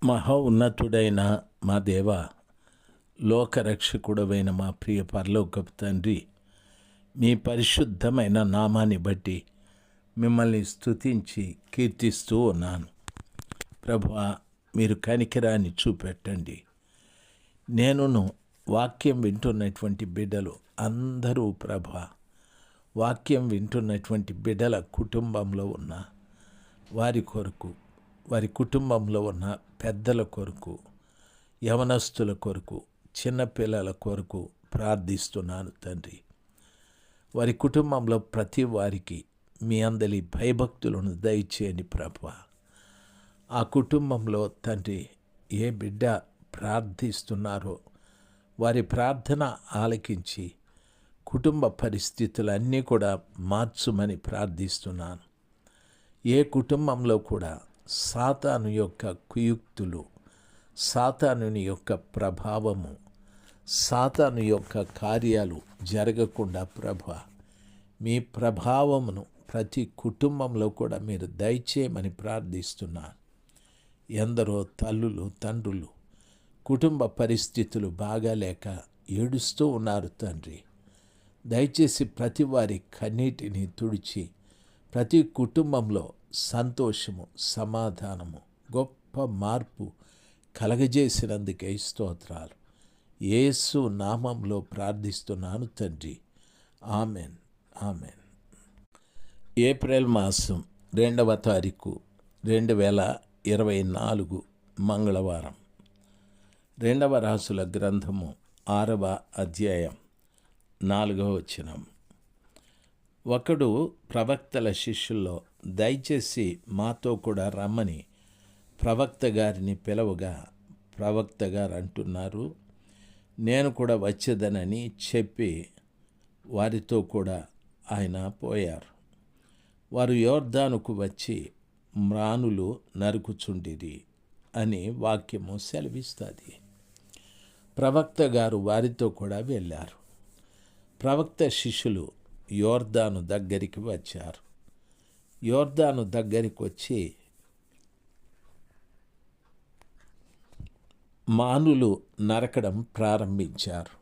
మహా ఉన్నతుడైన మా దేవ, లోకరక్షకుడవైన మా ప్రియ పరలోకపు తండ్రి, మీ పరిశుద్ధమైన నామాన్ని బట్టి మిమ్మల్ని స్తుతించి కీర్తిస్తూ ఉన్నాను. ప్రభువా, మీరు కనికరాన్ని చూపెట్టండి. నేనును వాక్యం వింటున్నటువంటి బిడ్డలు అందరూ ప్రభువా, వాక్యం వింటున్నటువంటి బిడ్డల కుటుంబంలో ఉన్న వారి కొరకు, వారి కుటుంబంలో ఉన్న పెద్దల కొరకు, యవనస్తుల కొరకు, చిన్నపిల్లల కొరకు ప్రార్థిస్తున్నాను తండ్రి. వారి కుటుంబంలో ప్రతి వారికి మీ అందరి భయభక్తులను దయచేయండి ప్రభువా. ఆ కుటుంబంలో తండ్రి ఏ బిడ్డ ప్రార్థిస్తున్నారో వారి ప్రార్థన ఆలకించి కుటుంబ పరిస్థితులన్నీ కూడా మార్చుమని ప్రార్థిస్తున్నాను. ఏ కుటుంబంలో కూడా సాతాను యొక్క కుయుక్తులు, సాతానుని యొక్క ప్రభావము, సాతాను యొక్క కార్యాలు జరగకుండా ప్రభువా, మీ ప్రభావమును ప్రతి కుటుంబంలో కూడా మీరు దయచేయమని ప్రార్థిస్తున్నాను. ఎందరో తల్లులు, తండ్రులు కుటుంబ పరిస్థితులు బాగాలేక ఏడుస్తూ ఉన్నారు తండ్రి. దయచేసి ప్రతి వారి కన్నీటిని తుడిచి ప్రతి కుటుంబంలో సంతోషము, సమాధానము, గొప్ప మార్పు కలగజేసినందుకే స్తోత్రాలు. యేసు నామంలో ప్రార్థిస్తున్నాను తండ్రి. Amen, amen. ఏప్రిల్ మాసం 2వ తారీఖు 2024 మంగళవారం. 2వ రాసుల గ్రంథము 6వ అధ్యాయం 4వ వచనం. ఒకడు ప్రవక్తల శిష్యుల్లో, దయచేసి మాతో కూడా రమ్మని ప్రవక్త గారిని పిలవగా, ప్రవక్త గారు అంటున్నారు, నేను కూడా వచ్చేదనని చెప్పి వారితో కూడా ఆయన పోయారు. వారు యోర్దానుకు వచ్చి మ్రానులు నరుకుచుండిరి అని వాక్యము సెలవిస్తుంది. ప్రవక్త గారు వారితో కూడా వెళ్ళారు. ప్రవక్త శిష్యులు యోర్దాను దగ్గరికి వచ్చారు. యోర్దాను దగ్గరికి వచ్చి మానులు నరకడం ప్రారంభించారు.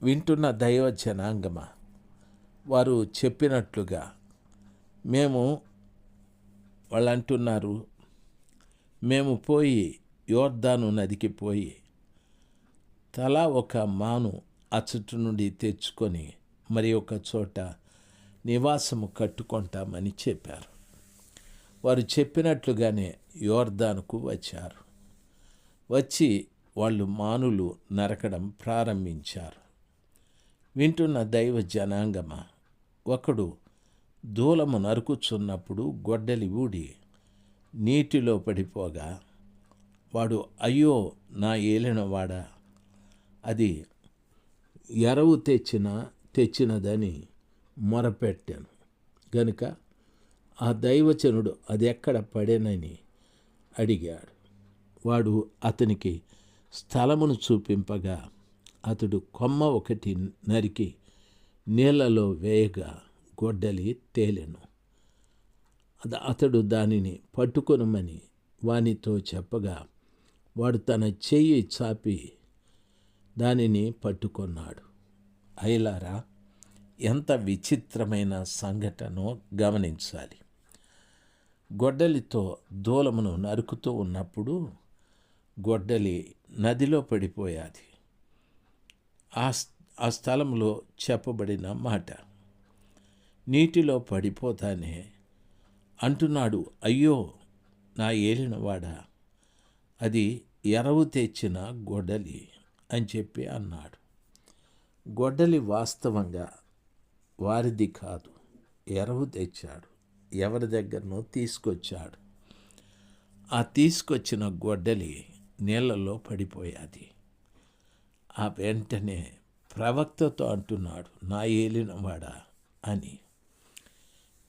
వింటున్న దైవ జనాంగమా, వారు చెప్పినట్లుగా వాళ్ళు అంటున్నారు, మేము పోయి యోర్దాను నదికి పోయి తలా ఒక మాను అచ్చటి నుండి తెచ్చుకొని మరి ఒక చోట నివాసము కట్టుకుంటామని చెప్పారు. వారు చెప్పినట్లుగానే యోర్దానుకు వచ్చారు. వచ్చి వాళ్ళు మానులు నరకడం ప్రారంభించారు. వింటున్న దైవ జనాంగమా, ఒకడు దూలము నరుకుచున్నప్పుడు గొడ్డలి ఊడి నీటిలో పడిపోగా వాడు, అయ్యో నా ఏలినవాడా, అది ఎరవు తెచ్చినదని మొరపెట్టాను గనుక ఆ దైవచనుడు అది ఎక్కడ పడేనని అడిగాడు. వాడు అతనికి స్థలమును చూపింపగా అతడు కొమ్మ ఒకటి నరికి నీళ్లలో వేయగా గొడ్డలి తేలెను. అతడు దానిని పట్టుకొనమని వానితో చెప్పగా వాడు తన చెయ్యి చాపి దానిని పట్టుకొన్నాడు. అయలారా, ఎంత విచిత్రమైన సంఘటనో గమనించాలి. గొడ్డలితో దూలమును నరుకుతూ ఉన్నప్పుడు గొడ్డలి నదిలో పడిపోయాది. ఆ స్థలంలో చెప్పబడిన మాట. నీటిలో పడిపోతానే అంటున్నాడు, అయ్యో నా ఏలినవాడా, అది ఎరవు తెచ్చిన గొడ్డలి అని చెప్పి అన్నాడు. గొడ్డలి వాస్తవంగా వారిది కాదు, ఎరవు తెచ్చాడు, ఎవరి దగ్గరనో తీసుకొచ్చాడు. ఆ తీసుకొచ్చిన గొడ్డలి నీళ్లలో పడిపోయాది. ఆ వెంటనే ప్రవక్తతో అంటున్నాడు, నా ఏలినవాడా అని.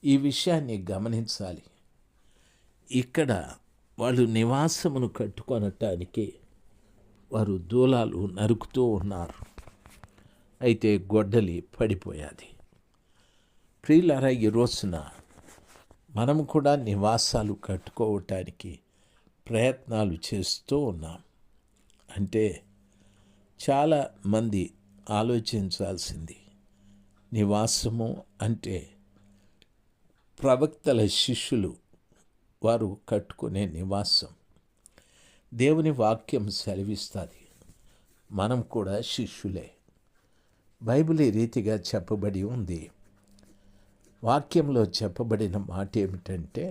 ఈ విషయాన్ని గమనించాలి. ఇక్కడ వాళ్ళు నివాసమును కట్టుకొనటానికి వారు దూలాలు నరుకుతూ ఉన్నారు. అయితే గొడ్డలి పడిపోయాది. ప్రియులారా, ఈ రోజున మనం కూడా నివాసాలు కట్టుకోవటానికి ప్రయత్నాలు చేస్తూ ఉన్నాం. అంటే చాలామంది ఆలోచించాల్సింది, నివాసము అంటే ప్రవక్తల శిష్యులు వారు కట్టుకునే నివాసం. దేవుని వాక్యం సెలవిస్తుంది, మనం కూడా శిష్యులే. బైబిల్ ఈ రీతిగా చెప్పబడి ఉంది. వాక్యంలో చెప్పబడిన మాట ఏమిటంటే,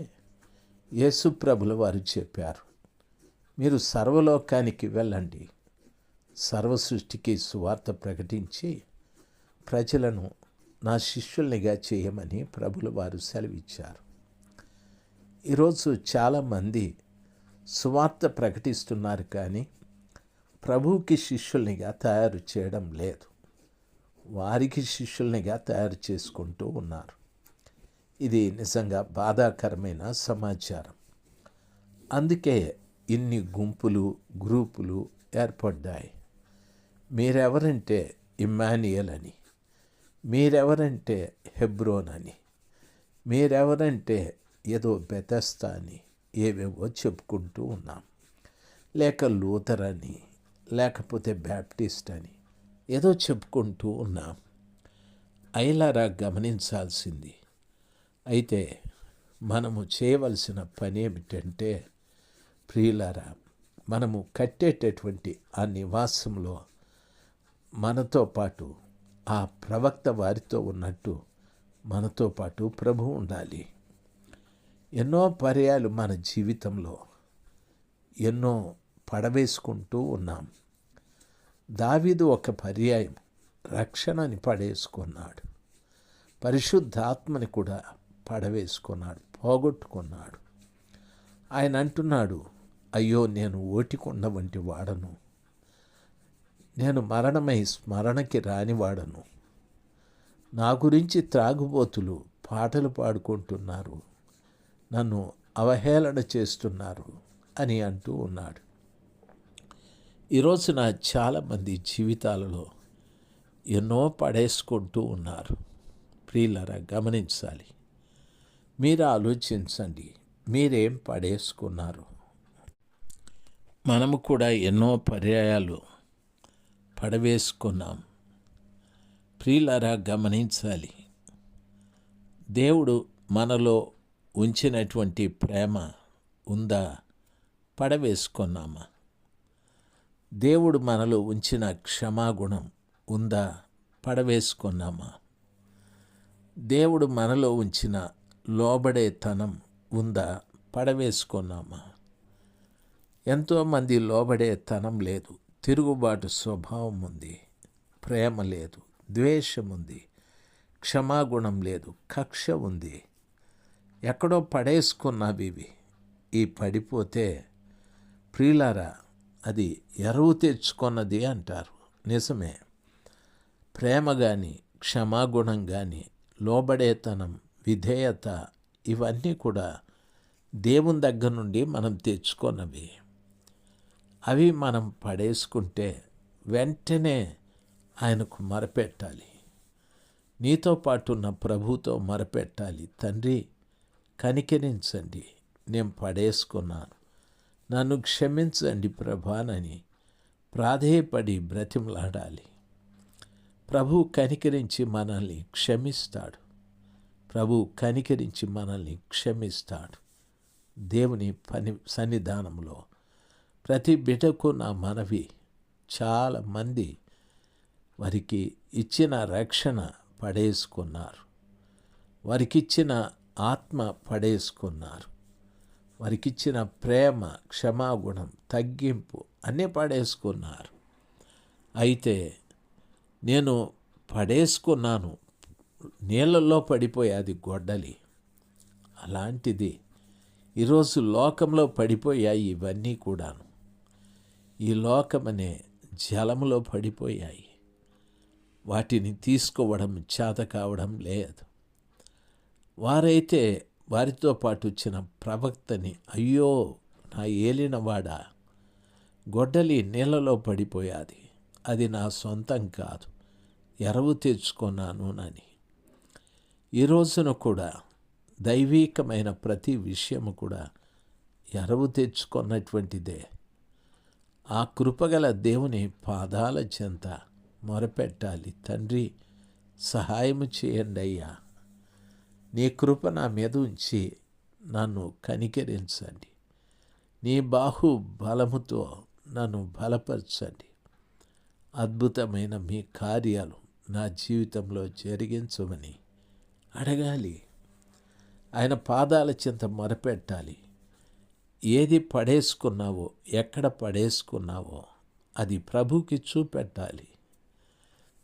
యేసు ప్రభుల వారు చెప్పారు, మీరు సర్వలోకానికి వెళ్ళండి, సర్వ సృష్టికి సువార్త ప్రకటించి ప్రజలను నా శిష్యుల్నిగా చేయమని ప్రభుల వారు సెలవిచ్చారు. ఈరోజు చాలామంది సువార్త ప్రకటిస్తున్నారు, కానీ ప్రభువుకి శిష్యుల్నిగా తయారు చేయడం లేదు. వారికి శిష్యుల్నిగా తయారు చేసుకుంటూ ఉన్నారు. ఇది నిజంగా బాధాకరమైన సమాచారం. అందుకే ఇన్ని గుంపులు, గ్రూపులు ఏర్పడ్డాయి. మీరెవరంటే ఇమ్మాన్యుయేల్ అని, మీరెవరంటే హెబ్రోన్ అని, మీరెవరంటే ఏదో బెతెస్దా అని ఏవేవో చెప్పుకుంటూ ఉన్నాం. లేక లూథర్ అని, లేకపోతే బ్యాప్టిస్ట్ అని ఏదో చెప్పుకుంటూ ఉన్నాం. అయిలారా గమనించాల్సింది. అయితే మనము చేయవలసిన పని ఏమిటంటే, ప్రియులారా, మనము కట్టేటటువంటి ఆ నివాసంలో మనతో పాటు ఆ ప్రవక్త వారితో ఉన్నట్టు మనతో పాటు ప్రభు ఉండాలి. ఎన్నో పర్యాలు మన జీవితంలో ఎన్నో పడవేసుకుంటూ ఉన్నాం. దావీదు ఒక పర్యాయం రక్షణని పడేసుకున్నాడు, పరిశుద్ధాత్మని కూడా పడవేసుకున్నాడు, పోగొట్టుకున్నాడు. ఆయన అంటున్నాడు, అయ్యో నేను ఓటికొండ వంటి వాడను, నేను మరణమై స్మరణకి రానివాడను, నా గురించి త్రాగుబోతులు పాటలు పాడుకుంటున్నారు, నన్ను అవహేళన చేస్తున్నారు అని అంటూ ఉన్నాడు. ఈరోజున చాలామంది జీవితాలలో ఎన్నో పడేసుకుంటూ ఉన్నారు. ప్రియులారా, గమనించాలి. మీరు ఆలోచించండి, మీరేం పడేసుకున్నారు? మనము కూడా ఎన్నో పర్యాయాలు పడవేసుకున్నాం. ప్రియులారా, గమనించాలి. దేవుడు మనలో ఉంచినటువంటి ప్రేమ ఉందా? పడవేసుకున్నామా? దేవుడు మనలో ఉంచిన క్షమాగుణం ఉందా? పడవేసుకున్నామా? దేవుడు మనలో ఉంచిన లోబడేతనం ఉందా? పడవేసుకున్నామా? ఎంతోమంది లోబడేతనం లేదు, తిరుగుబాటు స్వభావం ఉంది, ప్రేమ లేదు, ద్వేషం ఉంది, క్షమాగుణం లేదు, కక్ష ఉంది. ఎక్కడో పడేసుకున్నవి ఇవి. ఈ పడిపోతే ప్రియులారా, అది ఎరువు తెచ్చుకున్నది అంటారు. నిజమే. ప్రేమ కానీ, క్షమాగుణం కానీ, లోబడేతనం, విధేయత, ఇవన్నీ కూడా దేవుని దగ్గర నుండి మనం తెచ్చుకున్నవి. అవి మనం పడేసుకుంటే వెంటనే ఆయనకు మొరపెట్టాలి. నీతో పాటు ఉన్న ప్రభువుతో మొరపెట్టాలి. తండ్రి, కనికరించండి, నేను పడేసుకున్నాను, నన్ను క్షమించండి ప్రభానని ప్రాధేయపడి బ్రతిమలాడాలి. ప్రభు కనికరించి మనల్ని క్షమిస్తాడు. ప్రభు కనికరించి మనల్ని క్షమిస్తాడు. దేవుని సన్నిధానంలో ప్రతి బిడ్డకు నా మనవి, చాలామంది వారికి ఇచ్చిన రక్షణ పడేసుకున్నారు, వారికిచ్చిన ఆత్మ పడేసుకున్నారు, వారికిచ్చిన ప్రేమ, క్షమాగుణం, తగ్గింపు అన్నీ పడేసుకున్నారు. అయితే నేను పడేసుకున్నాను, నీళ్ళల్లో పడిపోయాది గొడ్డలి. అలాంటిది ఈరోజు లోకంలో పడిపోయాయి ఇవన్నీ కూడాను. ఈ లోకమనే జలములో పడిపోయాయి. వాటిని తీసుకోవడం చేత కావడం లేదు. వారైతే వారితో పాటు వచ్చిన ప్రవక్తని, అయ్యో నా ఏలినవాడా, గొడ్డలి నీళ్ళలో పడిపోయాది, అది నా సొంతం కాదు, ఎరవు తెచ్చుకున్నాను అని. ఈ రోజున కూడా దైవీకమైన ప్రతి విషయము కూడా ఎరవు తెచ్చుకున్నటువంటిదే. ఆ కృపగల దేవుని పాదాల చెంత మొరపెట్టాలి. తండ్రి, సహాయము చేయండి అయ్యా, నీ కృప నా మీద ఉంచి నన్ను కనికరించండి, నీ బాహు బలముతో నన్ను బలపరచండి, అద్భుతమైన మీ కార్యాలు నా జీవితంలో జరిగించమని అడగాలి. ఆయన పాదాల చెంత మొరపెట్టాలి. ఏది పడేసుకున్నావో, ఎక్కడ పడేసుకున్నావో అది ప్రభుకి చూపెట్టాలి.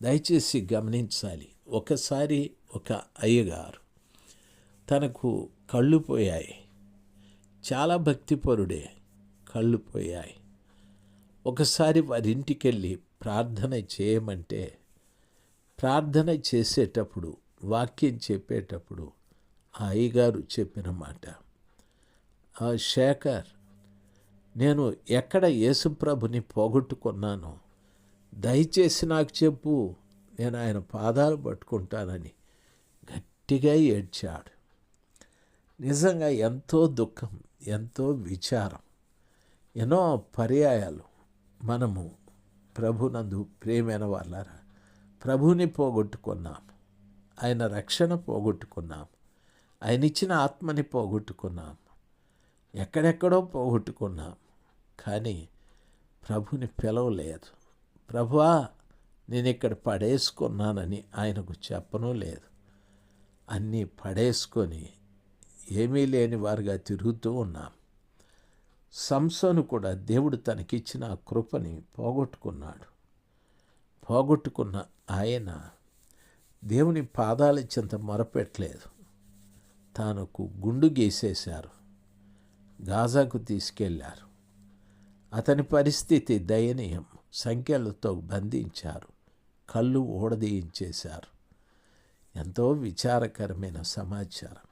దయచేసి గమనించాలి. ఒకసారి ఒక అయ్యగారు, తనకు కళ్ళు పోయాయి, చాలా భక్తిపరుడే, కళ్ళు పోయాయి. ఒకసారి వారింటికి వెళ్ళి ప్రార్థన చేయమంటే, ప్రార్థన చేసేటప్పుడు, వాక్యం చెప్పేటప్పుడు ఆ అయ్యగారు చెప్పిన మాట, శేఖర్, నేను ఎక్కడ యేసుప్రభుని పోగొట్టుకున్నానో దయచేసి నాకు చెప్పు, నేను ఆయన పాదాలు పట్టుకుంటానని గట్టిగా ఏడ్చాడు. నిజంగా ఎంతో దుఃఖం, ఎంతో విచారం. ఎన్నో పర్యాయాలు మనము ప్రభునందు ప్రియమైన వాళ్ళారా ప్రభుని పోగొట్టుకున్నాం, ఆయన రక్షణ పోగొట్టుకున్నాం, ఆయన ఇచ్చిన ఆత్మని పోగొట్టుకున్నాం, ఎక్కడెక్కడో పోగొట్టుకున్నాం. కానీ ప్రభుని పిలవలేదు. ప్రభువా, నేను ఇక్కడ పడేసుకున్నానని ఆయనకు చెప్పనూ లేదు. అన్నీ పడేసుకొని ఏమీ లేని వారుగా తిరుగుతూ ఉన్నాం. సంసోను కూడా దేవుడు తనకిచ్చిన ఆ కృపని పోగొట్టుకున్నాడు. పోగొట్టుకున్న ఆయన దేవుని పాదాల చెంత మొరపెట్టలేదు. తనకు గుండు గీసేశారు, గాజాకు తీసుకెళ్లారు. అతని పరిస్థితి దయనీయం. సంఖ్యలతో బంధించారు, కళ్ళు ఊడదీయించేశారు. ఎంతో విచారకరమైన సమాచారం.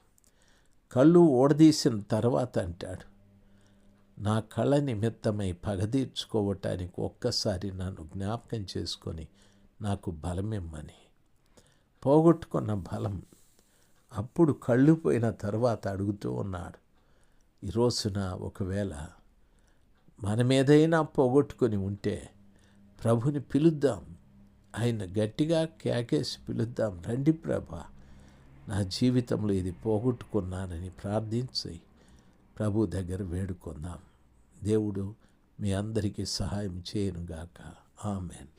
కళ్ళు ఊడదీసిన తర్వాత అంటాడు, నా కళ్ళ నిమిత్తమై పగ తీర్చుకోవటానికి ఒక్కసారి నన్ను జ్ఞాపకం చేసుకొని నాకు బలమిమ్మని. పోగొట్టుకున్న బలం అప్పుడు కళ్ళు పోయిన తర్వాత అడుగుతూ ఉన్నాడు. ఈ రోజున ఒకవేళ మనమేదైనా పోగొట్టుకొని ఉంటే ప్రభుని పిలుద్దాం, ఆయన గట్టిగా కేకేసి పిలుద్దాం, రండి ప్రభా, నా జీవితంలో ఇది పోగొట్టుకున్నానని ప్రార్థించి ప్రభు దగ్గర వేడుకుందాం. దేవుడు మీ అందరికీ సహాయం చేయనుగాక. ఆమెన్.